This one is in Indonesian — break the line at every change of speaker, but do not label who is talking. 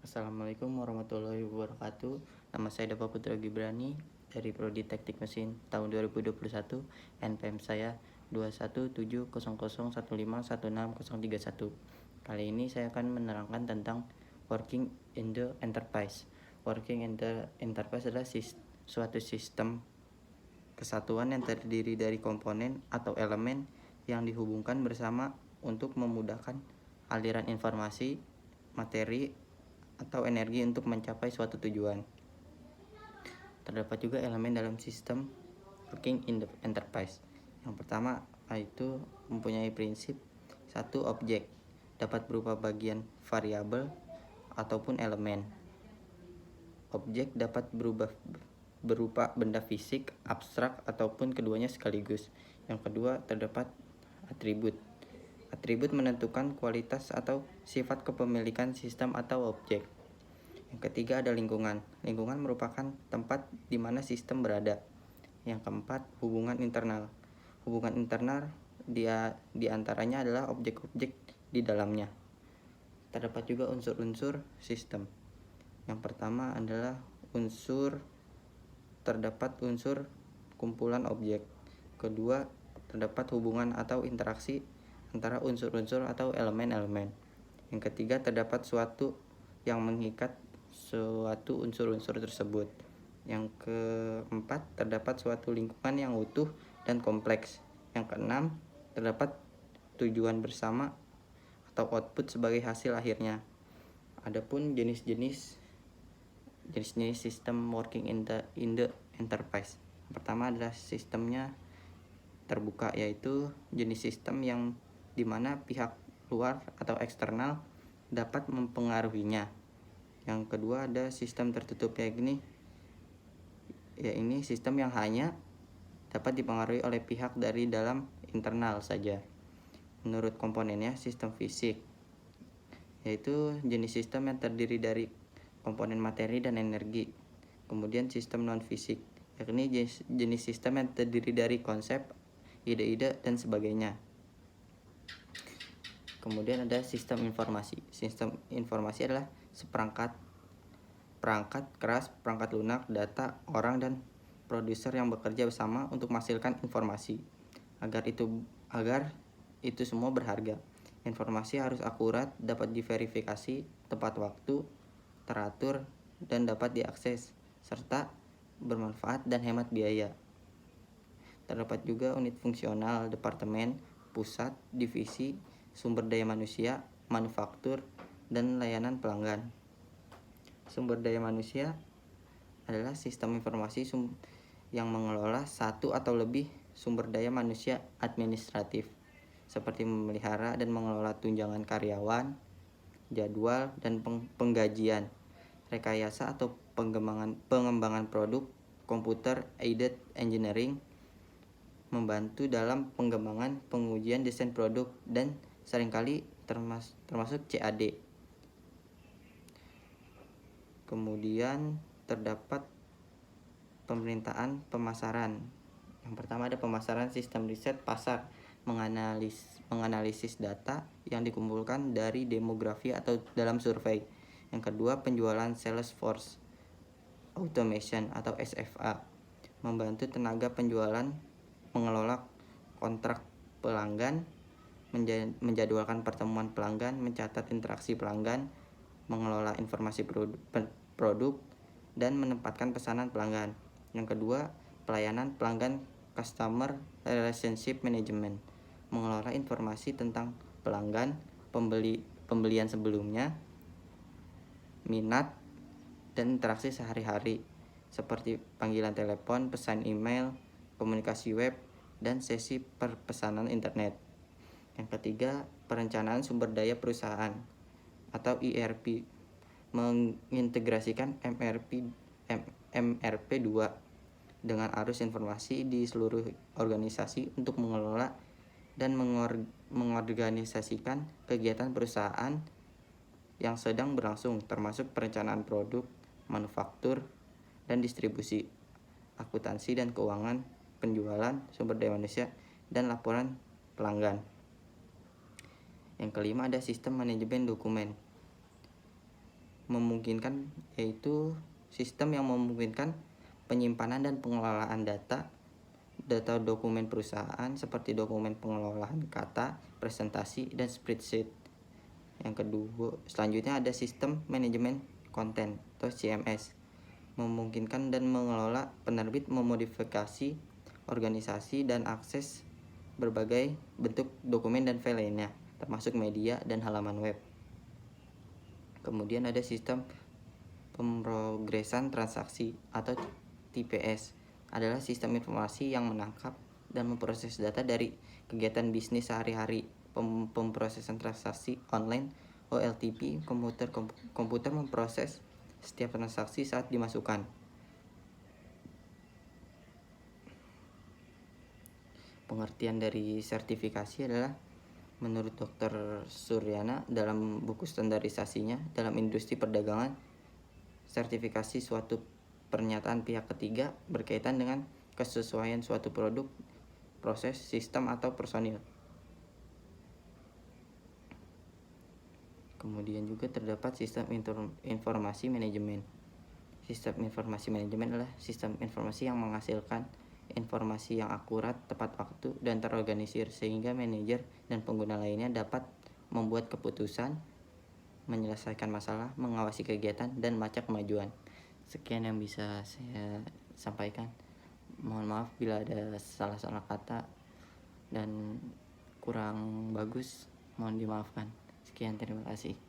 Assalamualaikum warahmatullahi wabarakatuh. Nama saya Dava Putra Gibrani dari Prodi Teknik Mesin tahun 2021. NPM saya 21700151601. Kali ini saya akan menerangkan tentang working in the enterprise. Working in the enterprise adalah suatu sistem kesatuan yang terdiri dari komponen atau elemen yang dihubungkan bersama untuk memudahkan aliran informasi, materi, atau energi untuk mencapai suatu tujuan. Terdapat juga elemen dalam sistem working in the enterprise. Yang pertama yaitu mempunyai prinsip satu objek dapat berupa bagian variabel ataupun elemen. Objek dapat berupa benda fisik, abstrak, ataupun keduanya sekaligus. Yang kedua, terdapat atribut. Atribut menentukan kualitas atau sifat kepemilikan sistem atau objek. Yang ketiga ada lingkungan. Lingkungan merupakan tempat di mana sistem berada. Yang keempat, hubungan internal. Hubungan internal di antaranya adalah objek-objek di dalamnya. Terdapat juga unsur-unsur sistem. Yang pertama adalah terdapat unsur kumpulan objek. Kedua, terdapat hubungan atau interaksi antara unsur-unsur atau elemen-elemen. Yang ketiga, terdapat suatu yang mengikat suatu unsur-unsur tersebut. Yang keempat, terdapat suatu lingkungan yang utuh dan kompleks. Yang keenam, terdapat tujuan bersama atau output sebagai hasil akhirnya. Adapun jenis-jenis sistem working in the enterprise. Pertama adalah sistemnya terbuka, yaitu jenis sistem yang dimana pihak luar atau eksternal dapat mempengaruhinya. Yang kedua ada sistem tertutup, ini sistem yang hanya dapat dipengaruhi oleh pihak dari dalam internal saja. Menurut komponennya, sistem fisik yaitu jenis sistem yang terdiri dari komponen materi dan energi. Kemudian sistem non fisik, yakni jenis sistem yang terdiri dari konsep, ide-ide, dan sebagainya. Kemudian ada sistem informasi. Sistem informasi adalah perangkat keras, perangkat lunak, data, orang, dan produser yang bekerja bersama untuk menghasilkan informasi. Agar itu semua berharga. Informasi harus akurat, dapat diverifikasi, tepat waktu, teratur, dan dapat diakses, serta bermanfaat dan hemat biaya. Terdapat juga unit fungsional, departemen, pusat, divisi, sumber daya manusia, manufaktur, dan layanan pelanggan. Sumber daya manusia adalah sistem informasi yang mengelola satu atau lebih sumber daya manusia administratif, seperti memelihara dan mengelola tunjangan karyawan, jadwal dan penggajian, rekayasa atau pengembangan produk, computer aided engineering, membantu dalam pengembangan, pengujian desain produk, dan seringkali termasuk CAD. Kemudian terdapat pemerintahan pemasaran. Yang pertama ada pemasaran, sistem riset pasar, menganalisis data yang dikumpulkan dari demografi atau dalam survei. Yang kedua, penjualan, sales force automation atau SFA, membantu tenaga penjualan mengelola kontrak pelanggan, menjadwalkan pertemuan pelanggan, mencatat interaksi pelanggan, mengelola informasi produk, dan menempatkan pesanan pelanggan. Yang kedua, pelayanan pelanggan, customer relationship management, mengelola informasi tentang pelanggan, pembelian sebelumnya, minat, dan interaksi sehari-hari seperti panggilan telepon, pesan email, komunikasi web, dan sesi perpesanan internet. Yang ketiga, perencanaan sumber daya perusahaan atau ERP, mengintegrasikan MRP2 dengan arus informasi di seluruh organisasi untuk mengelola dan mengorganisasikan kegiatan perusahaan yang sedang berlangsung, termasuk perencanaan produk, manufaktur, dan distribusi, akuntansi dan keuangan, penjualan, sumber daya manusia, dan laporan pelanggan. Yang kelima ada sistem manajemen dokumen. memungkinkan, yaitu sistem yang memungkinkan penyimpanan dan pengelolaan data dokumen perusahaan seperti dokumen pengelolaan kata, presentasi, dan spreadsheet. Yang kedua, selanjutnya ada sistem manajemen konten atau CMS, memungkinkan dan mengelola penerbit memodifikasi organisasi dan akses berbagai bentuk dokumen dan file lainnya, termasuk media dan halaman web. Kemudian ada sistem pemrograman transaksi atau TPS, adalah sistem informasi yang menangkap dan memproses data dari kegiatan bisnis sehari-hari. Pemrosesan transaksi online OLTP, komputer memproses setiap transaksi saat dimasukkan. Pengertian dari sertifikasi adalah, menurut Dr. Suryana dalam buku standarisasinya dalam industri perdagangan, sertifikasi suatu pernyataan pihak ketiga berkaitan dengan kesesuaian suatu produk, proses, sistem, atau personil. Kemudian juga terdapat sistem informasi manajemen. Sistem informasi manajemen adalah sistem informasi yang menghasilkan informasi yang akurat, tepat waktu, dan terorganisir sehingga manajer dan pengguna lainnya dapat membuat keputusan, menyelesaikan masalah, mengawasi kegiatan, dan melacak kemajuan. Sekian yang bisa saya sampaikan. Mohon maaf bila ada salah-salah kata dan kurang bagus, mohon dimaafkan. Sekian, terima kasih.